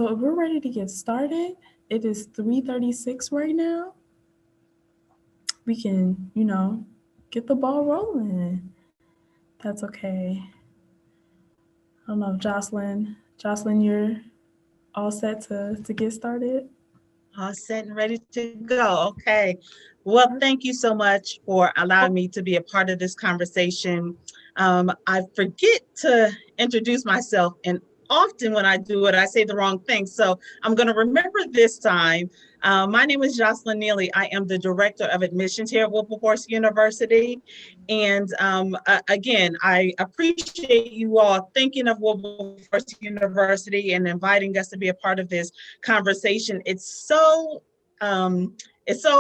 So we're ready to get started. It is 3:36 right now. We can, get the ball rolling. That's okay. I don't know if Jocelyn, you're all set to get started? All set and ready to go. Okay. Well, thank you so much for allowing me to be a part of this conversation. I forget to introduce myself, and often when I do it, I say the wrong thing. So I'm going to remember this time. My name is Jocelyn Neely. I am the Director of Admissions here at Wilberforce University. And again, I appreciate you all thinking of Wilberforce University and inviting us to be a part of this conversation. It's so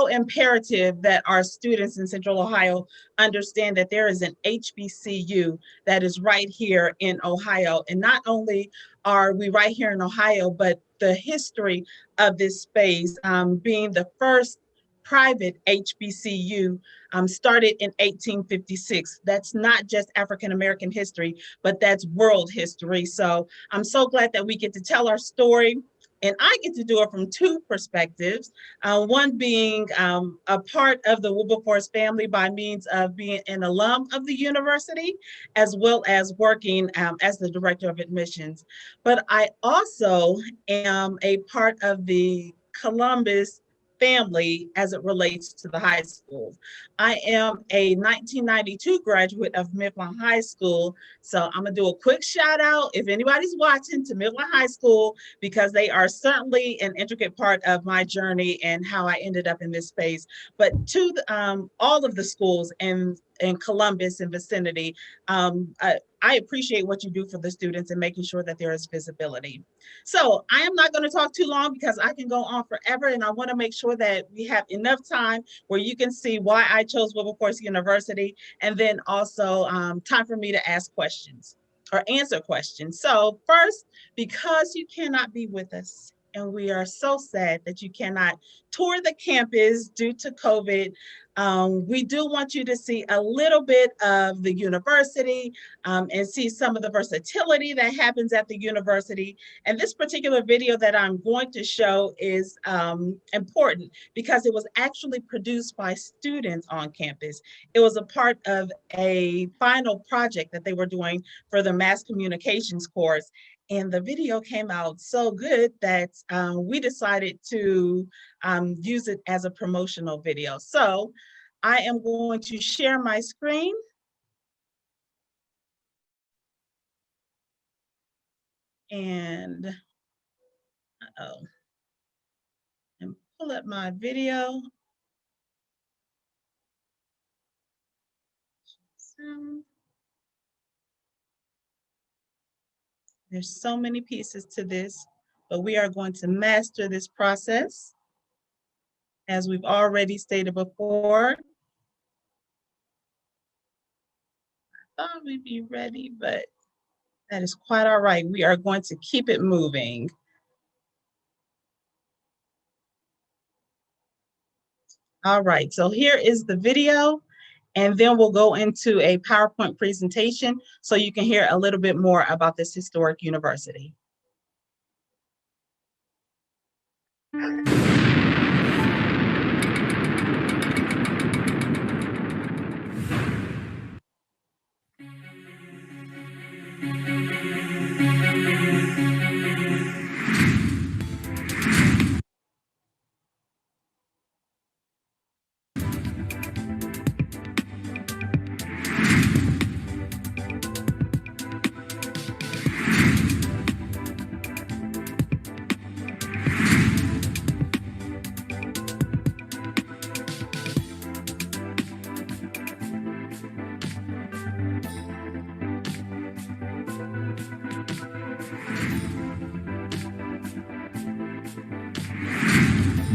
imperative that our students in Central Ohio understand that there is an HBCU that is right here in Ohio. And not only are we right here in Ohio, but the history of this space being the first private HBCU started in 1856. That's not just African American history, but that's world history. So I'm so glad that we get to tell our story. And I get to do it from two perspectives, one being a part of the Wilberforce family by means of being an alum of the university, as well as working as the director of admissions. But I also am a part of the Columbus family as it relates to the high schools. I am a 1992 graduate of Midland High School. So I'm gonna do a quick shout out, if anybody's watching, to Midland High School, because they are certainly an intricate part of my journey and how I ended up in this space. But to all of the schools in Columbus and vicinity, I appreciate what you do for the students and making sure that there is visibility. So I am not going to talk too long because I can go on forever, and I want to make sure that we have enough time where you can see why I chose Wilberforce University, and then also time for me to ask questions or answer questions. So first, because you cannot be with us, and we are so sad that you cannot tour the campus due to COVID, we do want you to see a little bit of the university and see some of the versatility that happens at the university. And this particular video that I'm going to show is important because it was actually produced by students on campus. It was a part of a final project that they were doing for the mass communications course. And the video came out so good that we decided to use it as a promotional video. So I am going to share my screen. And and pull up my video. There's so many pieces to this, but we are going to master this process, as we've already stated before. I thought we'd be ready, but that is quite all right. We are going to keep it moving. All right, so here is the video, and then we'll go into a PowerPoint presentation so you can hear a little bit more about this historic university.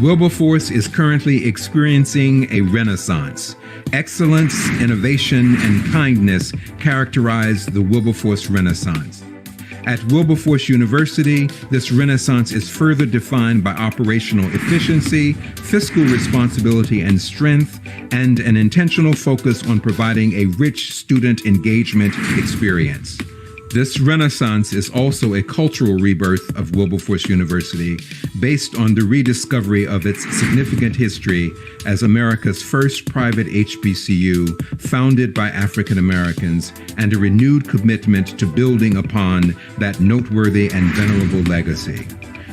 Wilberforce is currently experiencing a renaissance. Excellence, innovation, and kindness characterize the Wilberforce Renaissance. At Wilberforce University, this renaissance is further defined by operational efficiency, fiscal responsibility and strength, and an intentional focus on providing a rich student engagement experience. This renaissance is also a cultural rebirth of Wilberforce University based on the rediscovery of its significant history as America's first private HBCU founded by African Americans and a renewed commitment to building upon that noteworthy and venerable legacy.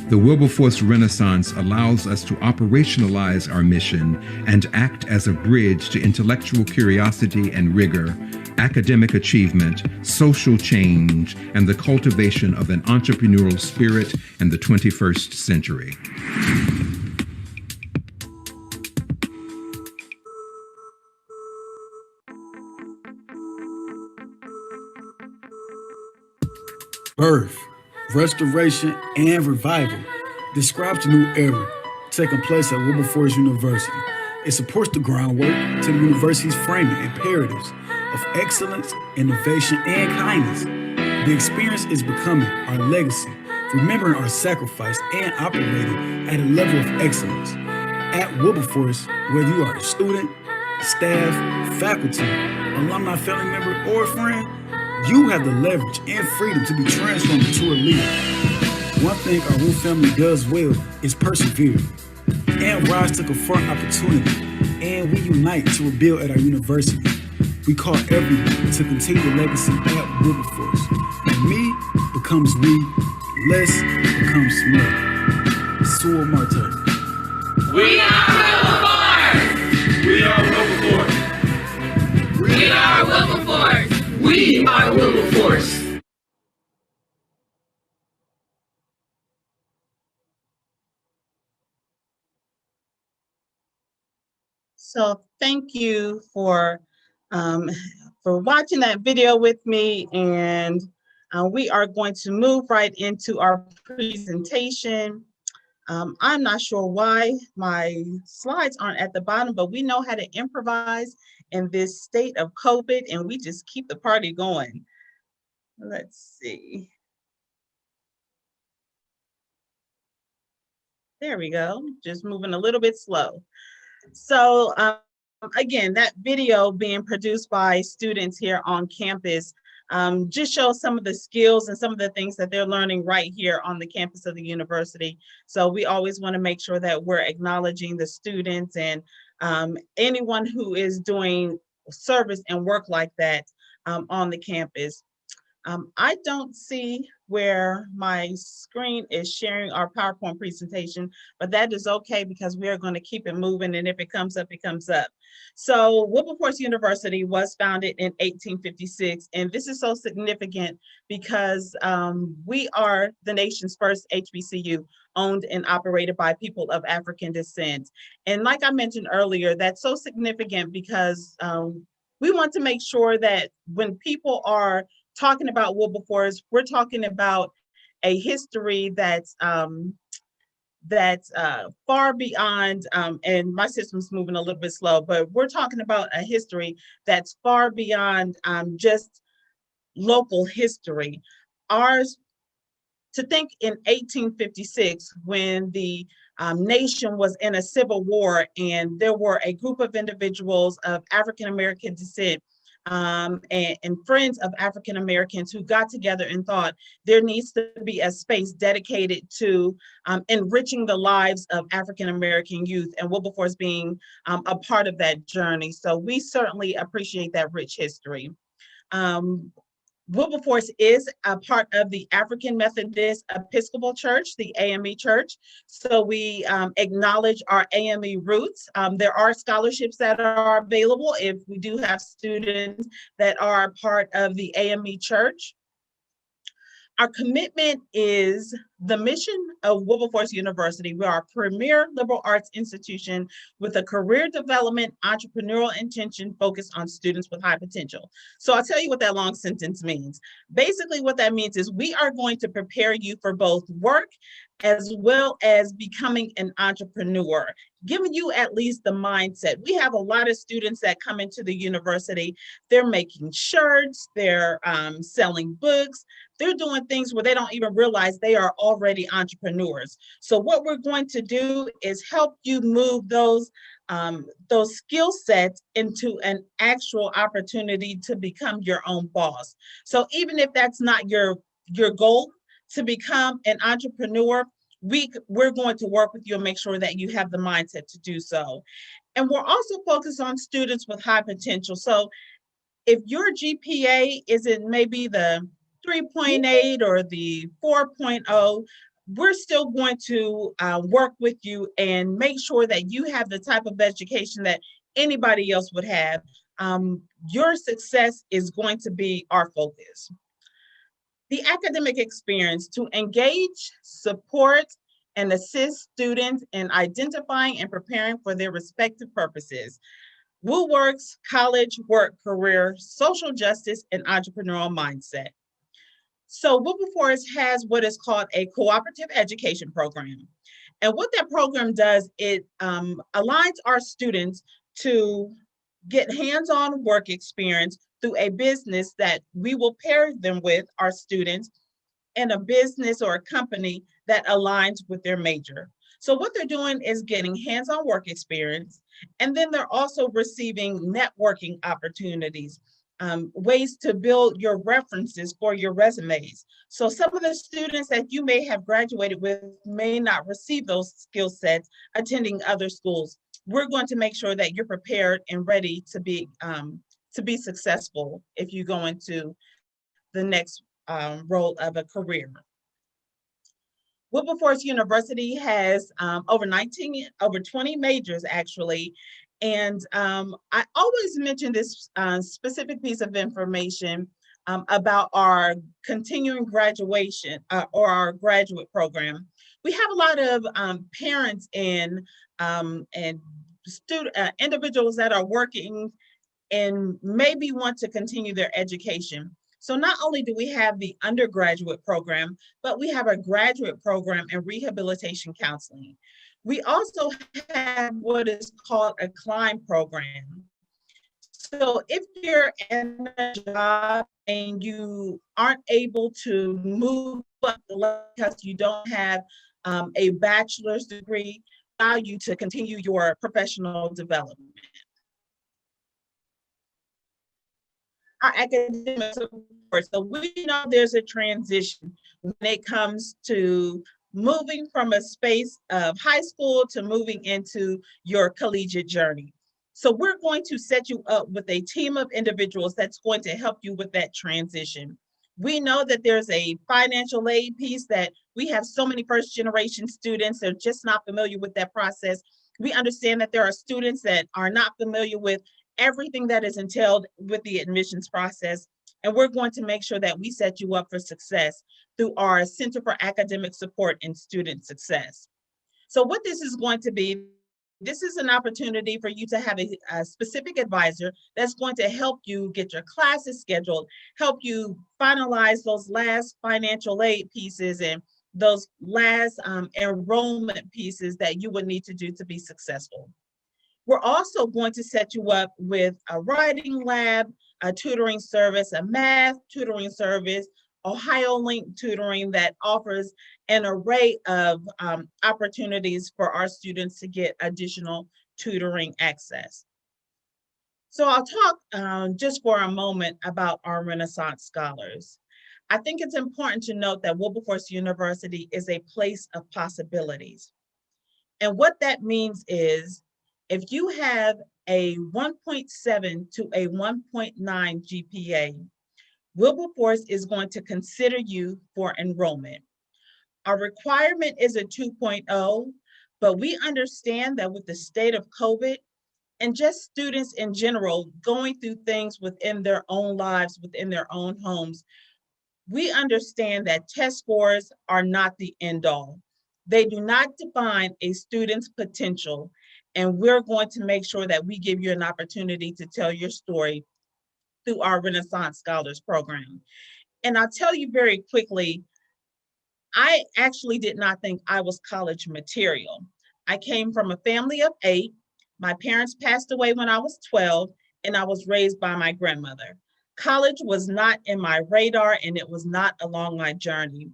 The Wilberforce Renaissance allows us to operationalize our mission and act as a bridge to intellectual curiosity and rigor, academic achievement, social change, and the cultivation of an entrepreneurial spirit in the 21st century. Birth, restoration, and revival describes the new era taking place at Wilberforce University. It supports the groundwork to the university's framing imperatives of excellence, innovation, and kindness. The experience is becoming our legacy, remembering our sacrifice and operating at a level of excellence. At Wilberforce, whether you are a student, staff, faculty, alumni, family member, or friend, you have the leverage and freedom to be transformed into a leader. One thing our Wu family does well is persevere and rise to confront opportunity, and we unite to rebuild at our university. We call everyone to continue the legacy at Wilberforce. When me becomes we, less becomes more. Sewell Martin. We are Wilberforce! We are Wilberforce! We are Wilberforce! We are Wilberforce! So thank you for watching that video with me, and we are going to move right into our presentation. I'm not sure why my slides aren't at the bottom, but we know how to improvise in this state of COVID, and we just keep the party going. Let's see. There we go, just moving a little bit slow. So again, that video being produced by students here on campus just shows some of the skills and some of the things that they're learning right here on the campus of the university. So we always want to make sure that we're acknowledging the students and anyone who is doing service and work like that on the campus. I don't see where my screen is sharing our PowerPoint presentation, but that is okay because we are going to keep it moving, and if it comes up, it comes up. So Wilberforce University was founded in 1856, and this is so significant because we are the nation's first HBCU owned and operated by people of African descent. And like I mentioned earlier, that's so significant because we want to make sure that when people are talking about Wilberforce, we're talking about a history that's far beyond, and my system's moving a little bit slow, but we're talking about a history that's far beyond just local history. Ours, to think in 1856, when the nation was in a civil war and there were a group of individuals of African-American descent and friends of African Americans who got together and thought there needs to be a space dedicated to enriching the lives of African American youth, and Wilberforce being a part of that journey. So we certainly appreciate that rich history. Wilberforce is a part of the African Methodist Episcopal Church, the AME Church. So we acknowledge our AME roots. There are scholarships that are available if we do have students that are part of the AME Church. Our commitment is the mission of Wilberforce University. We are a premier liberal arts institution with a career development, entrepreneurial intention focused on students with high potential. So I'll tell you what that long sentence means. Basically, what that means is we are going to prepare you for both work as well as becoming an entrepreneur, giving you at least the mindset. We have a lot of students that come into the university. They're making shirts, they're selling books, they're doing things where they don't even realize they are already entrepreneurs. So what we're going to do is help you move those skill sets into an actual opportunity to become your own boss. So even if that's not your goal to become an entrepreneur, we're going to work with you and make sure that you have the mindset to do so. And we're also focused on students with high potential. So if your GPA isn't maybe the 3.8 or the 4.0, we're still going to work with you and make sure that you have the type of education that anybody else would have. Your success is going to be our focus. The academic experience to engage, support, and assist students in identifying and preparing for their respective purposes. WooWorks, college, work, career, social justice, and entrepreneurial mindset. So Wilberforce has what is called a cooperative education program. And what that program does, it aligns our students to get hands-on work experience through a business that we will pair them with, our students, and a business or a company that aligns with their major. So what they're doing is getting hands-on work experience, and then they're also receiving networking opportunities, ways to build your references for your resumes. So some of the students that you may have graduated with may not receive those skill sets attending other schools. We're going to make sure that you're prepared and ready to be successful if you go into the next role of a career. Wilberforce University has over 20 majors actually. And I always mention this specific piece of information about our continuing graduation or our graduate program. We have a lot of parents and individuals that are working and maybe want to continue their education. So not only do we have the undergraduate program, but we have a graduate program in rehabilitation counseling. We also have what is called a climb program. So if you're in a job and you aren't able to move up the ladder because you don't have a bachelor's degree, allow you to continue your professional development. Our academic support. So we know there's a transition when it comes to moving from a space of high school to moving into your collegiate journey. So we're going to set you up with a team of individuals that's going to help you with that transition. We know that there's a financial aid piece that we have so many first generation students that are just not familiar with that process. We understand that there are students that are not familiar with everything that is entailed with the admissions process. And we're going to make sure that we set you up for success through our Center for Academic Support and Student Success. So what this is going to be, this is an opportunity for you to have a specific advisor that's going to help you get your classes scheduled, help you finalize those last financial aid pieces and those last enrollment pieces that you would need to do to be successful. We're also going to set you up with a writing lab, a tutoring service, a math tutoring service, Ohio Link tutoring that offers an array of opportunities for our students to get additional tutoring access. So I'll talk just for a moment about our Renaissance Scholars. I think it's important to note that Wilberforce University is a place of possibilities. And what that means is, if you have a 1.7 to a 1.9 GPA, Wilberforce is going to consider you for enrollment. Our requirement is a 2.0, but we understand that with the state of COVID and just students in general going through things within their own lives, within their own homes, we understand that test scores are not the end all. They do not define a student's potential. And we're going to make sure that we give you an opportunity to tell your story through our Renaissance Scholars program. And I'll tell you very quickly, I actually did not think I was college material. I came from a family of 8. My parents passed away when I was 12, and I was raised by my grandmother. College was not in my radar, and it was not along my journey.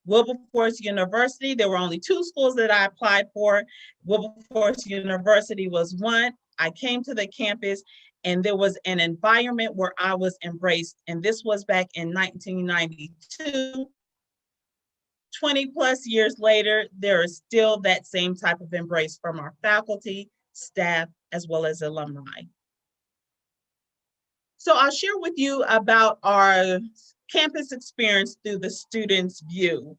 Wilberforce University, there were only 2 schools that I applied for. Wilberforce University was one. I came to the campus and there was an environment where I was embraced. And this was back in 1992. 20 plus years later, there is still that same type of embrace from our faculty, staff, as well as alumni. So I'll share with you about our campus experience through the student's view.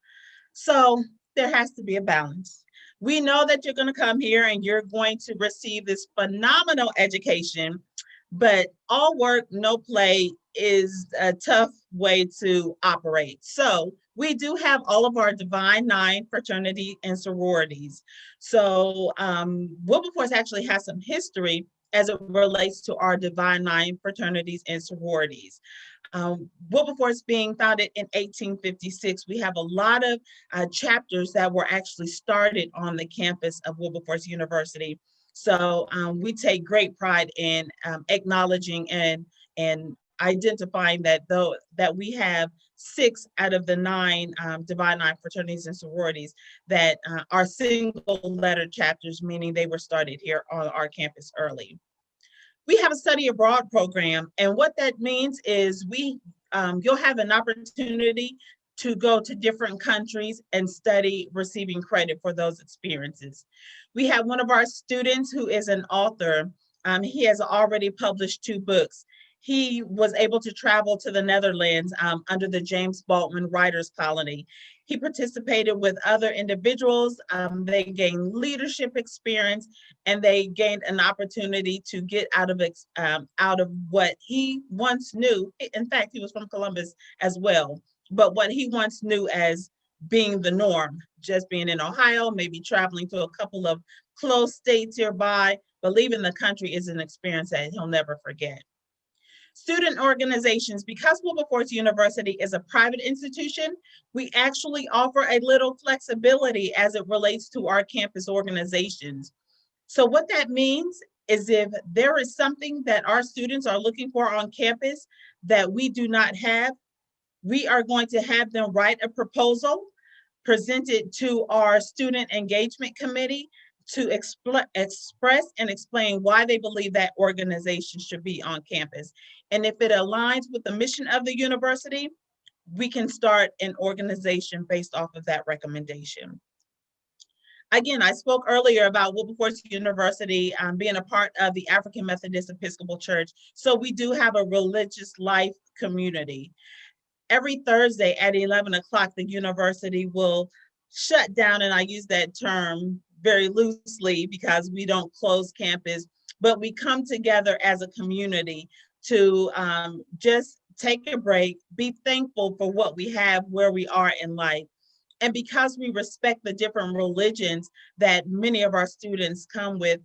So there has to be a balance. We know that you're going to come here and you're going to receive this phenomenal education, but all work, no play is a tough way to operate. So we do have all of our Divine Nine fraternity and sororities. So Wilberforce actually has some history as it relates to our Divine Nine fraternities and sororities. Wilberforce being founded in 1856, we have a lot of chapters that were actually started on the campus of Wilberforce University. So we take great pride in acknowledging and identifying that we have 6 out of the 9 Divine Nine fraternities and sororities that are single letter chapters, meaning they were started here on our campus early. We have a study abroad program, and what that means is you'll have an opportunity to go to different countries and study, receiving credit for those experiences. We have one of our students who is an author. He has already published 2 books. He was able to travel to the Netherlands under the James Baldwin Writers Colony. He participated with other individuals. They gained leadership experience, and they gained an opportunity to get out of what he once knew. In fact, he was from Columbus as well, but what he once knew as being the norm, just being in Ohio, maybe traveling to a couple of close states nearby, but leaving the country is an experience that he'll never forget. Student organizations, because Wilberforce University is a private institution, we actually offer a little flexibility as it relates to our campus organizations. So what that means is if there is something that our students are looking for on campus that we do not have, we are going to have them write a proposal, present it to our student engagement committee to express and explain why they believe that organization should be on campus. And if it aligns with the mission of the university, we can start an organization based off of that recommendation. Again, I spoke earlier about Wilberforce University being a part of the African Methodist Episcopal Church. So we do have a religious life community. Every Thursday at 11 o'clock, the university will shut down, and I use that term very loosely because we don't close campus, but we come together as a community to just take a break, be thankful for what we have, where we are in life. And because we respect the different religions that many of our students come with,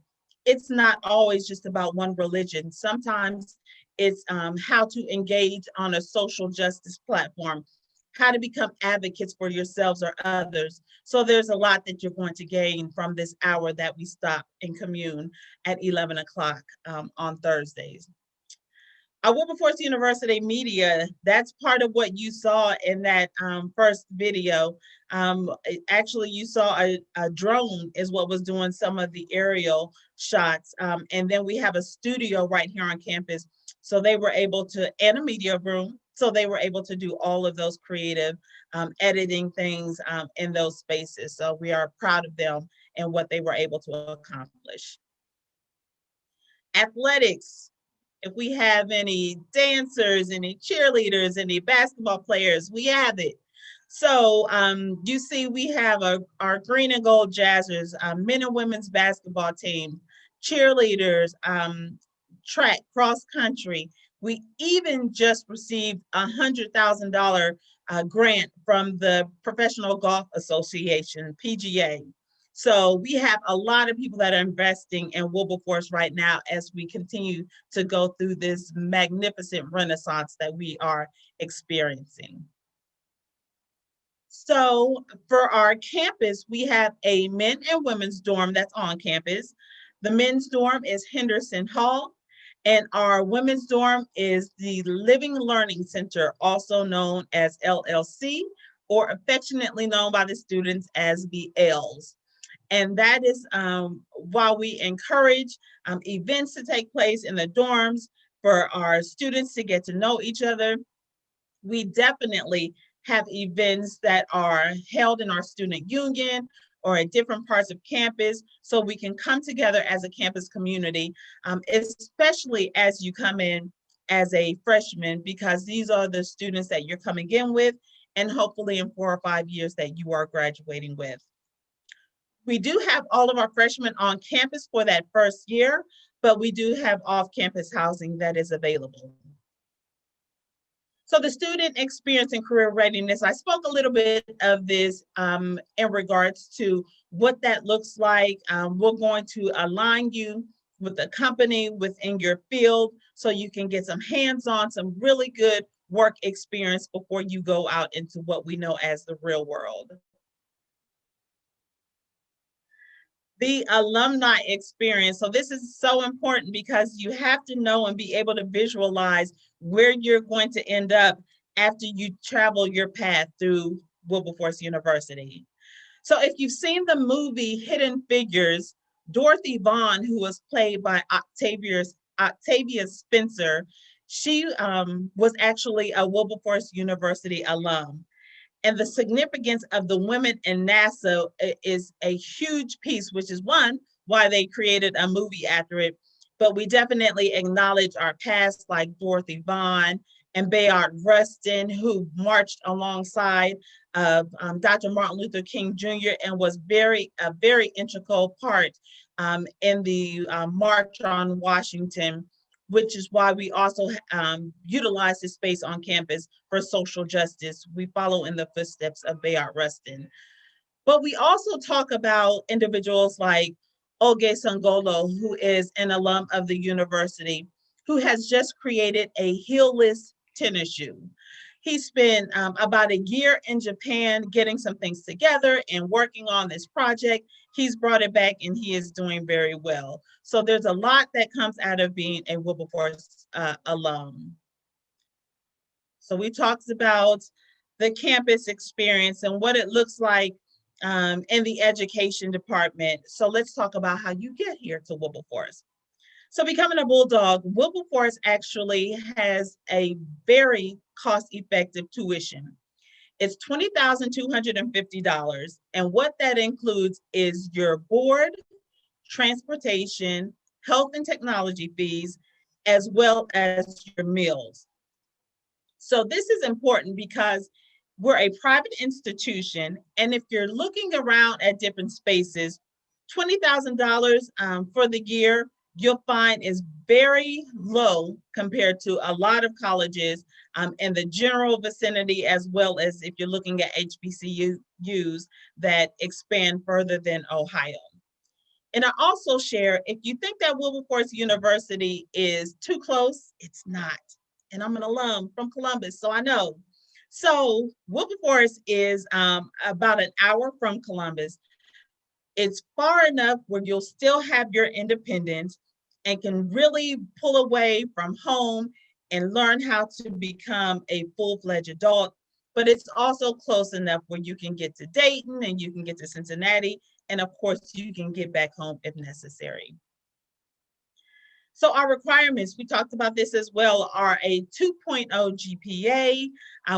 it's not always just about one religion. Sometimes it's how to engage on a social justice platform, how to become advocates for yourselves or others. So there's a lot that you're going to gain from this hour that we stop and commune at 11 o'clock on Thursdays. Our Wilberforce University media, that's part of what you saw in that first video. Actually, you saw a drone is what was doing some of the aerial shots. And then we have a studio right here on campus. So they were able to, and a media room. So they were able to do all of those creative editing things in those spaces. So we are proud of them and what they were able to accomplish. Athletics. If we have any dancers, any cheerleaders, any basketball players, we have it. So you see we have our green and gold jazzers, men and women's basketball team, cheerleaders, track, cross country. We even just received a $100,000 grant from the Professional Golf Association, PGA. So we have a lot of people that are investing in Wilberforce right now as we continue to go through this magnificent renaissance that we are experiencing. So for our campus, we have a men and women's dorm that's on campus. The men's dorm is Henderson Hall, And our women's dorm is the Living Learning Center, also known as LLC, or affectionately known by the students as the Ls. And that is while we encourage events to take place in the dorms for our students to get to know each other, we definitely have events that are held in our student union or at different parts of campus, so we can come together as a campus community, especially as you come in as a freshman, because these are the students that you're coming in with, and hopefully in 4 or 5 years that you are graduating with. We do have all of our freshmen on campus for that first year, but we do have off-campus housing that is available. So the student experience and career readiness, I spoke a little bit of this in regards to what that looks like. We're going to align you with a company within your field so you can get some hands-on, some really good work experience before you go out into what we know as the real world. The alumni experience. So this is so important because you have to know and be able to visualize where you're going to end up after you travel your path through Wilberforce University. So if you've seen the movie Hidden Figures, Dorothy Vaughan, who was played by Octavia Spencer, she was actually a Wilberforce University alum. And the significance of the women in NASA is a huge piece, which is why they created a movie after it. But we definitely acknowledge our past, like Dorothy Vaughan and Bayard Rustin, who marched alongside of Dr. Martin Luther King Jr. and was a very integral part in the March on Washington, which is why we also utilize this space on campus for social justice. We follow in the footsteps of Bayard Rustin. But we also talk about individuals like Oge Sangolo, who is an alum of the university, who has just created a heelless tennis shoe. He spent about a year in Japan getting some things together and working on this project. He's brought it back and he is doing very well. So there's a lot that comes out of being a Wilberforce alum. So we talked about the campus experience and what it looks like in the education department. So let's talk about how you get here to Wilberforce. So becoming a Bulldog, Wilberforce actually has a very cost-effective tuition. It's $20,250. And what that includes is your board, transportation, health and technology fees, as well as your meals. So this is important because we're a private institution. And if you're looking around at different spaces, $20,000 for the year, you'll find is very low compared to a lot of colleges in the general vicinity, as well as if you're looking at HBCUs that expand further than Ohio. And I also share, if you think that Wilberforce University is too close, it's not. And I'm an alum from Columbus, so I know. So Wilberforce is about an hour from Columbus. It's far enough where you'll still have your independence and can really pull away from home and learn how to become a full-fledged adult. But it's also close enough where you can get to Dayton and you can get to Cincinnati. And of course, you can get back home if necessary. So our requirements, we talked about this as well, are a 2.0 GPA.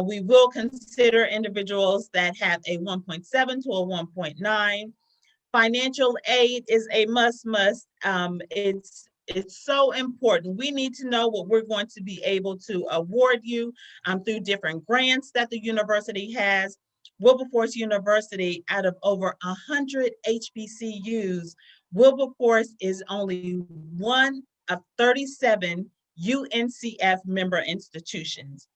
We will consider individuals that have a 1.7 to a 1.9. Financial aid is a must. It's so important. We need to know what we're going to be able to award you through different grants that the university has. Wilberforce University, out of over 100 HBCUs, Wilberforce is only one of 37 UNCF member institutions.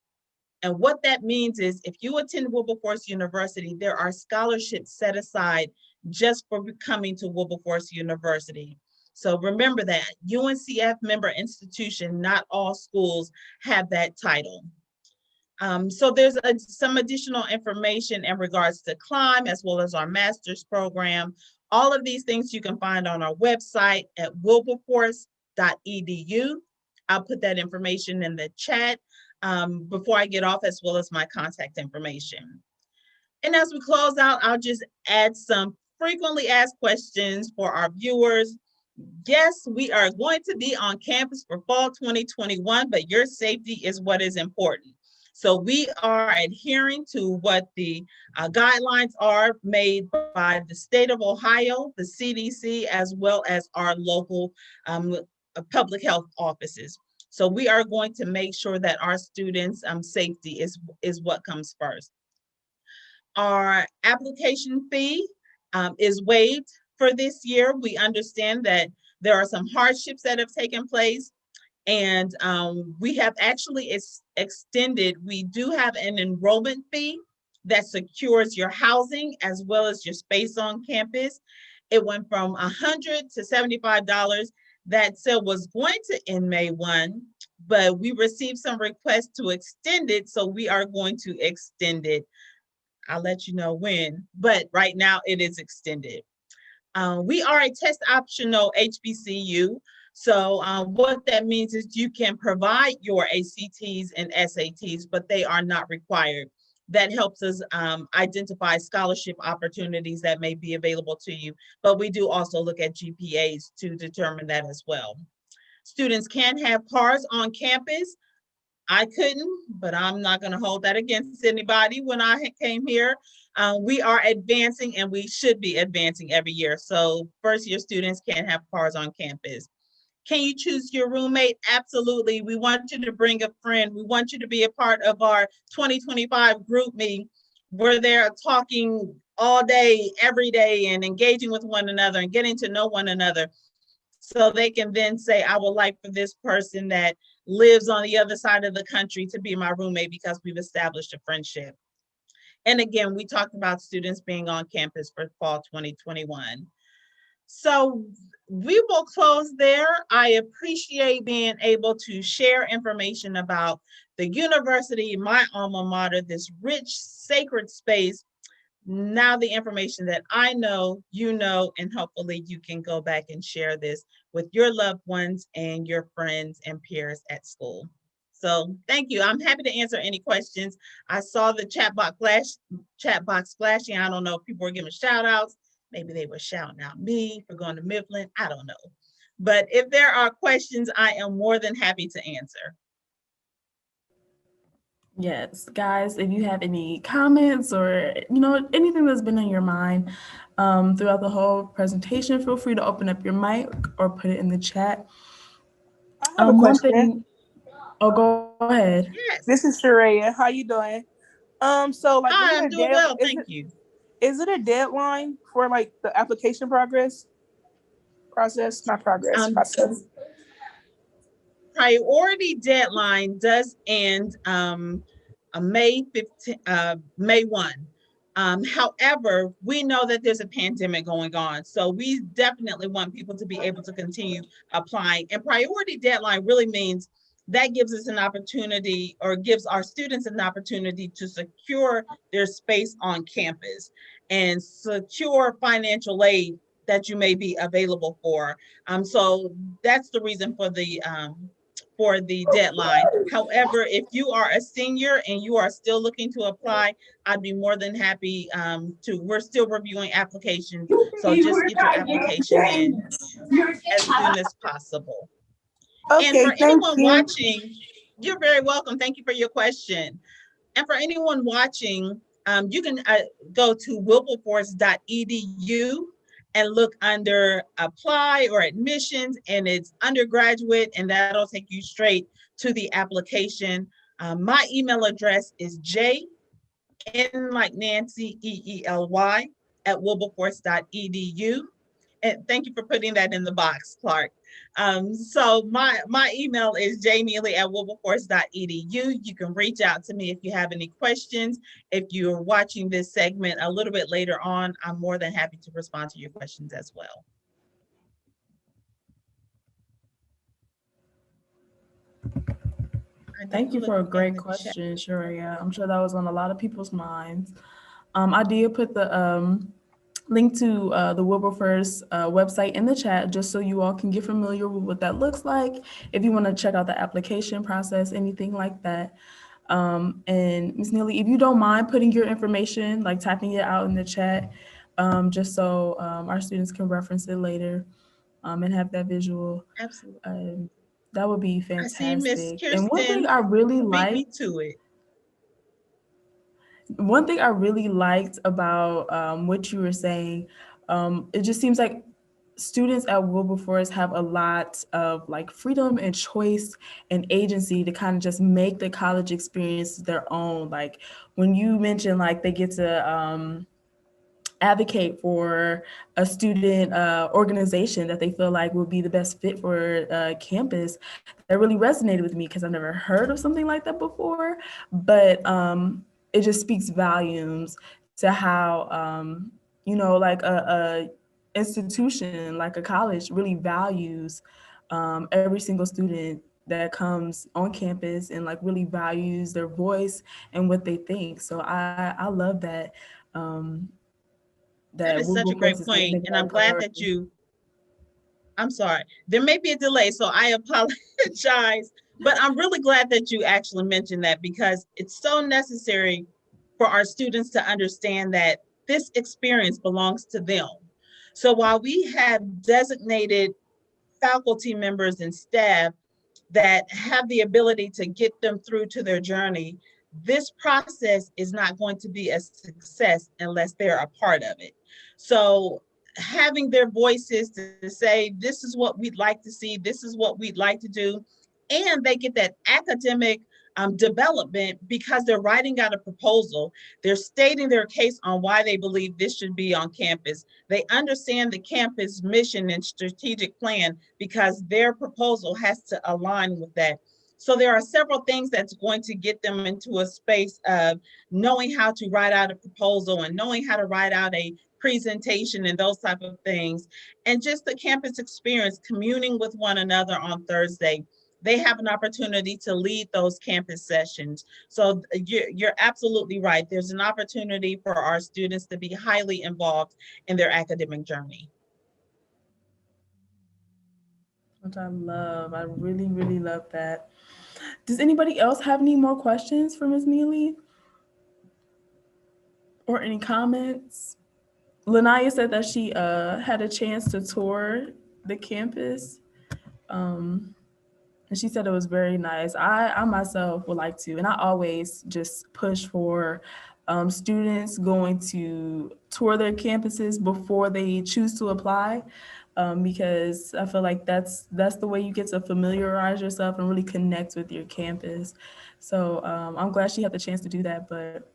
And what that means is if you attend Wilberforce University, there are scholarships set aside just for coming to Wilberforce University. So remember that, UNCF member institution, not all schools have that title. So there's some additional information in regards to CLIMB, as well as our master's program. All of these things you can find on our website at wilberforce.edu. I'll put that information in the chat before I get off, as well as my contact information. And as we close out, I'll just add some frequently asked questions for our viewers. Yes, we are going to be on campus for fall 2021, but your safety is what is important. So we are adhering to what the guidelines are made by the state of Ohio, the CDC, as well as our local public health offices. So we are going to make sure that our students' safety is what comes first. Our application fee is waived for this year. We understand that there are some hardships that have taken place, and we have actually extended. We do have an enrollment fee that secures your housing as well as your space on campus. It went from $100 to $75. That sale was going to end May 1, but we received some requests to extend it, so we are going to extend it. I'll let you know when, but right now it is extended. We are a test optional HBCU. So what that means is you can provide your ACTs and SATs, but they are not required. That helps us identify scholarship opportunities that may be available to you. But we do also look at GPAs to determine that as well. Students can have cars on campus. I couldn't, but I'm not going to hold that against anybody. When I came here, we are advancing, and we should be advancing every year. So first year students can have cars on campus. Can you choose your roommate? Absolutely. We want you to bring a friend. We want you to be a part of our 2025 group meeting. We're there talking all day, every day, and engaging with one another and getting to know one another. So they can then say, I would like for this person that lives on the other side of the country to be my roommate because we've established a friendship. And again, we talked about students being on campus for fall 2021. So we will close there. I appreciate being able to share information about the university, my alma mater, this rich, sacred space. Now the information that I know, you know, and hopefully you can go back and share this with your loved ones and your friends and peers at school. So thank you. I'm happy to answer any questions. I saw the chat box flashing. I don't know if people were giving shout outs. Maybe they were shouting out me for going to Mifflin. I don't know. But if there are questions, I am more than happy to answer. Yes, guys, if you have any comments or, anything that's been on your mind throughout the whole presentation, feel free to open up your mic or put it in the chat. I have a question. Go ahead. Yes. This is Sharia. How you doing? So like, Hi, I'm doing well, thank you. Is it a deadline for like the application process? Priority deadline does end May 1. However, we know that there's a pandemic going on, so we definitely want people to be able to continue applying. And priority deadline really means that gives us an opportunity, or gives our students an opportunity to secure their space on campus and secure financial aid that you may be available for. So that's the reason for the deadline. However, if you are a senior and you are still looking to apply, I'd be more than happy we're still reviewing applications. So just get your application in as soon as possible. Okay, and for anyone you. watching, you're very welcome. Thank you for your question. And for anyone watching, you can go to wilberforce.edu and look under apply or admissions, and it's undergraduate, and that'll take you straight to the application. My email address is N like Nancy, EELY @wilberforce.edu. And thank you for putting that in the box, Clark. So my email is jneely@wilberforce.edu. You can reach out to me if you have any questions. If you're watching this segment a little bit later on, I'm more than happy to respond to your questions as well. Thank you for a great question, Sharia. I'm sure that was on a lot of people's minds. I did put the link to the Wilberforce website in the chat, just so you all can get familiar with what that looks like. If you want to check out the application process, anything like that. And Ms. Neely, if you don't mind putting your information, like typing it out in the chat, just so our students can reference it later and have that visual. Absolutely. That would be I see Miss fantastic. And Kirsten beat me to it. one thing I really liked about what you were saying, it just seems like students at Wilberforce have a lot of like freedom and choice and agency to kind of just make the college experience their own. Like when you mentioned like they get to advocate for a student organization that they feel like will be the best fit for campus, that really resonated with me because I've never heard of something like that before. But it just speaks volumes to how like a institution like a college really values every single student that comes on campus and like really values their voice and what they think. So I love that. Um, That that is such a Wilberforce great is point, making and that I'm a glad that priority. I'm sorry, there may be a delay, so I apologize, but I'm really glad that you actually mentioned that because it's so necessary for our students to understand that this experience belongs to them. So while we have designated faculty members and staff that have the ability to get them through to their journey, this process is not going to be a success unless they're a part of it. So having their voices to say, this is what we'd like to see, this is what we'd like to do, and they get that academic development because they're writing out a proposal. They're stating their case on why they believe this should be on campus. They understand the campus mission and strategic plan because their proposal has to align with that. So there are several things that's going to get them into a space of knowing how to write out a proposal and knowing how to write out a presentation and those type of things. And just the campus experience, communing with one another on Thursday. They have an opportunity to lead those campus sessions. So you're absolutely right. There's an opportunity for our students to be highly involved in their academic journey. Which I love. I really, really love that. Does anybody else have any more questions for Ms. Neely? Or any comments? Lanaya said that she had a chance to tour the campus. And she said it was very nice. I myself would like to, and I always just push for students going to tour their campuses before they choose to apply, because I feel like that's the way you get to familiarize yourself and really connect with your campus. So I'm glad she had the chance to do that. But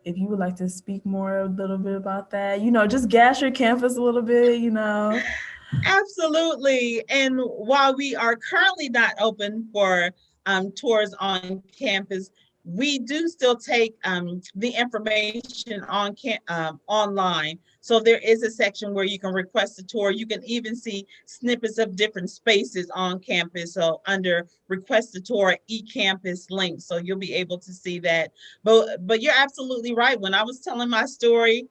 if you would like to speak more a little bit about that, just gas your campus a little bit. Absolutely. And while we are currently not open for tours on campus, we do still take the information on online. So there is a section where you can request a tour. You can even see snippets of different spaces on campus. So under request a tour, eCampus link. So you'll be able to see that. But you're absolutely right. When I was telling my story,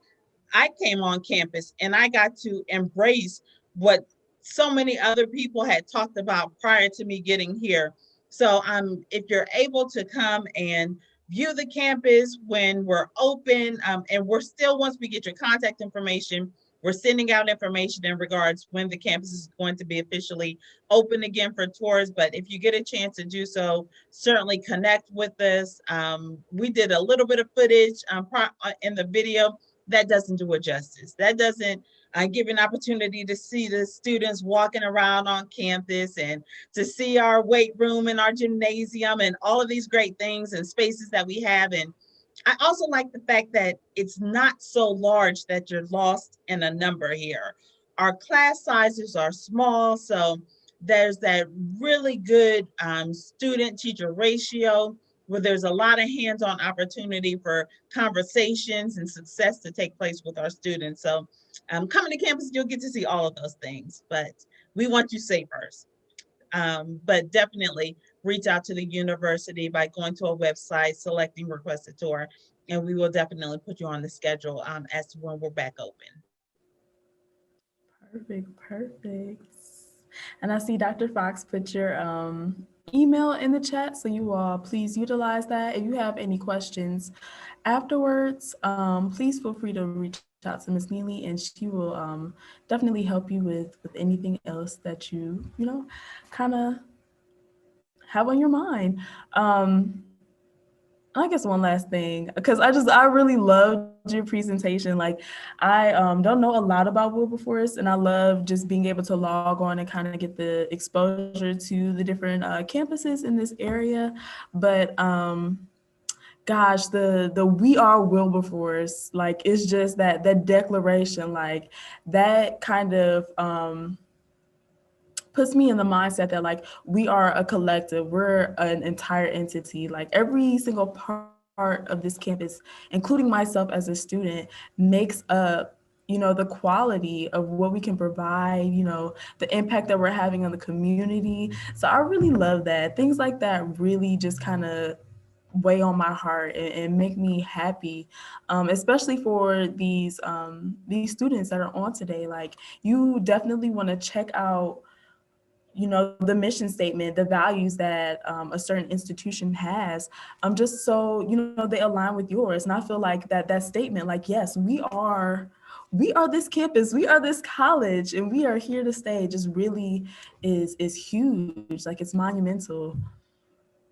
I came on campus and I got to embrace what so many other people had talked about prior to me getting here. So if you're able to come and view the campus when we're open, and we're still, once we get your contact information, we're sending out information in regards when the campus is going to be officially open again for tours. But if you get a chance to do so, certainly connect with us. We did a little bit of footage in the video. That doesn't do it justice. That doesn't give an opportunity to see the students walking around on campus and to see our weight room and our gymnasium and all of these great things and spaces that we have. And I also like the fact that it's not so large that you're lost in a number here. Our class sizes are small, so there's that really good student-teacher ratio where there's a lot of hands-on opportunity for conversations and success to take place with our students. So coming to campus, you'll get to see all of those things, but we want you safe first. But definitely reach out to the university by going to a website, selecting request a tour, and we will definitely put you on the schedule as to when we're back open. Perfect. And I see Dr. Fox put your email in the chat, so you all please utilize that. If you have any questions afterwards, please feel free to reach out to Ms. Neely, and she will definitely help you with anything else that you kind of have on your mind. I guess one last thing, because I really loved your presentation. Like, I don't know a lot about Wilberforce, and I love just being able to log on and kind of get the exposure to the different campuses in this area. But gosh, the "We Are Wilberforce," like, it's just that declaration, like that kind of puts me in the mindset that, like, we are a collective, we're an entire entity. Like, every single part of this campus, including myself as a student, makes up the quality of what we can provide, the impact that we're having on the community. So I really love that. Things like that really just kind of weigh on my heart and make me happy, especially for these students that are on today. Like, you definitely want to check out the mission statement, the values that a certain institution has, just so they align with yours. And I feel like that statement, like, yes, we are this campus, we are this college, and we are here to stay, just really is huge. Like, it's monumental.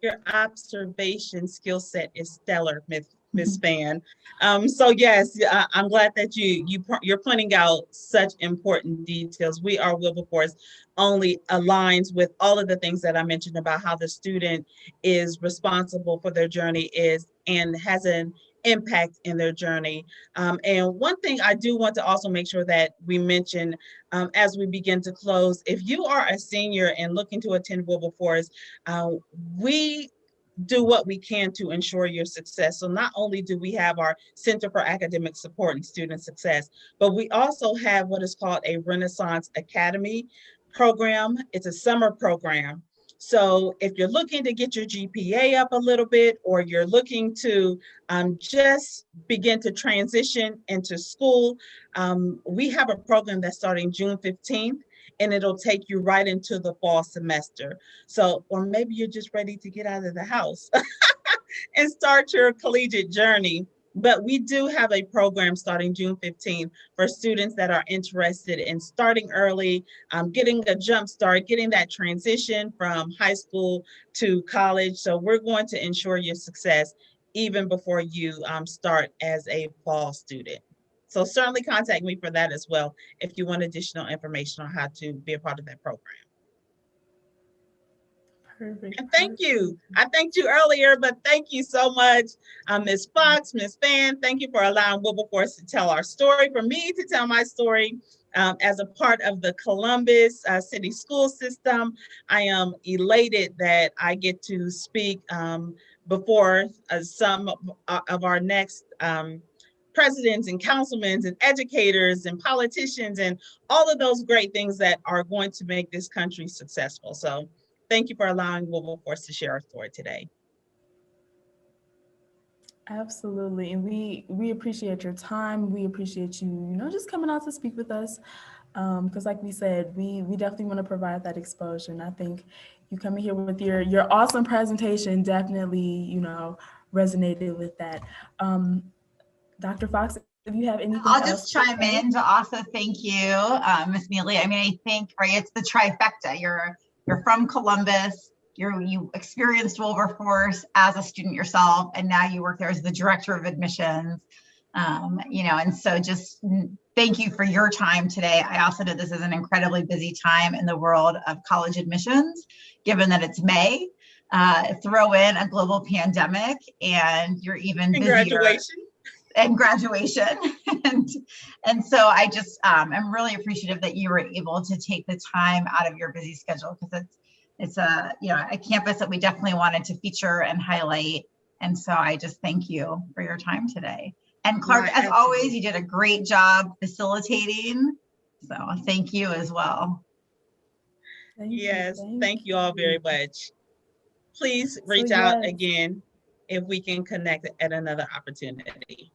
Your observation skill set is stellar, Miss Fan. So yes, I'm glad that you're pointing out such important details. We Are Wilberforce only aligns with all of the things that I mentioned about how the student is responsible for their journey and has an impact in their journey. And one thing I do want to also make sure that we mention as we begin to close, if you are a senior and looking to attend Wilberforce, we do what we can to ensure your success. So not only do we have our Center for Academic Support and Student Success, but we also have what is called a Renaissance Academy program. It's a summer program. So if you're looking to get your GPA up a little bit, or you're looking to just begin to transition into school, we have a program that's starting June 15th, and it'll take you right into the fall semester. So, or maybe you're just ready to get out of the house and start your collegiate journey. But we do have a program starting June 15th for students that are interested in starting early, getting a jump start, getting that transition from high school to college. So we're going to ensure your success even before you start as a fall student. So certainly contact me for that as well if you want additional information on how to be a part of that program. Perfect. And thank you. I thanked you earlier, but thank you so much, Ms. Fox, Ms. Fan. Thank you for allowing Wilberforce to tell our story, for me to tell my story. As a part of the Columbus City School System, I am elated that I get to speak before some of our next presidents and councilmen and educators and politicians and all of those great things that are going to make this country successful. So thank you for allowing Wilberforce to share our story today. Absolutely. And we appreciate your time. We appreciate you, just coming out to speak with us. Because like we said, we definitely want to provide that exposure. And I think you coming here with your awesome presentation definitely, resonated with that. Dr. Fox, if you have anything I'll else just chime in to also thank you, Ms. Neely. I mean, I think, right, it's the trifecta. You're from Columbus, you experienced Wilberforce as a student yourself, and now you work there as the director of admissions. And so just thank you for your time today. I also know this is an incredibly busy time in the world of college admissions, given that it's May. Throw in a global pandemic, and you're even busier. And graduation. and so I just I'm really appreciative that you were able to take the time out of your busy schedule, because it's a campus that we definitely wanted to feature and highlight. And so I just thank you for your time today. And Clark, as always, you did a great job facilitating. So thank you as well. Thank you all very much. Please reach out again if we can connect at another opportunity.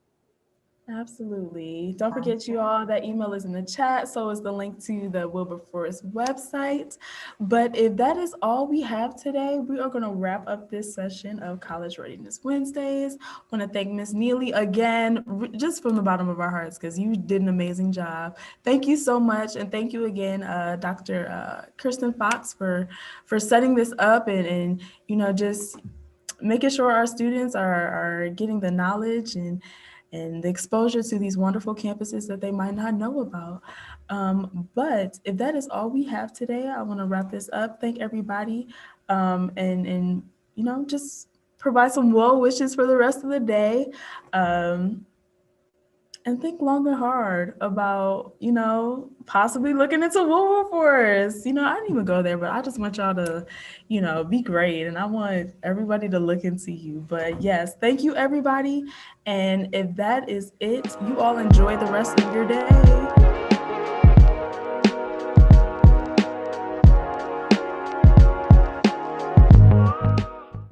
Absolutely. Don't forget, you all, that email is in the chat. So is the link to the Wilberforce website. But if that is all we have today, we are going to wrap up this session of College Readiness Wednesdays. I want to thank Ms. Neely again, just from the bottom of our hearts, because you did an amazing job. Thank you so much. And thank you again, Dr. Kirsten Fox, for setting this up and just making sure our students are getting the knowledge and the exposure to these wonderful campuses that they might not know about. But if that is all we have today, I want to wrap this up. Thank everybody, and just provide some well wishes for the rest of the day. And think long and hard about, possibly looking into Wilberforce. I didn't even go there, but I just want y'all to, be great. And I want everybody to look into you. But yes, thank you, everybody. And if that is it, you all enjoy the rest of your day.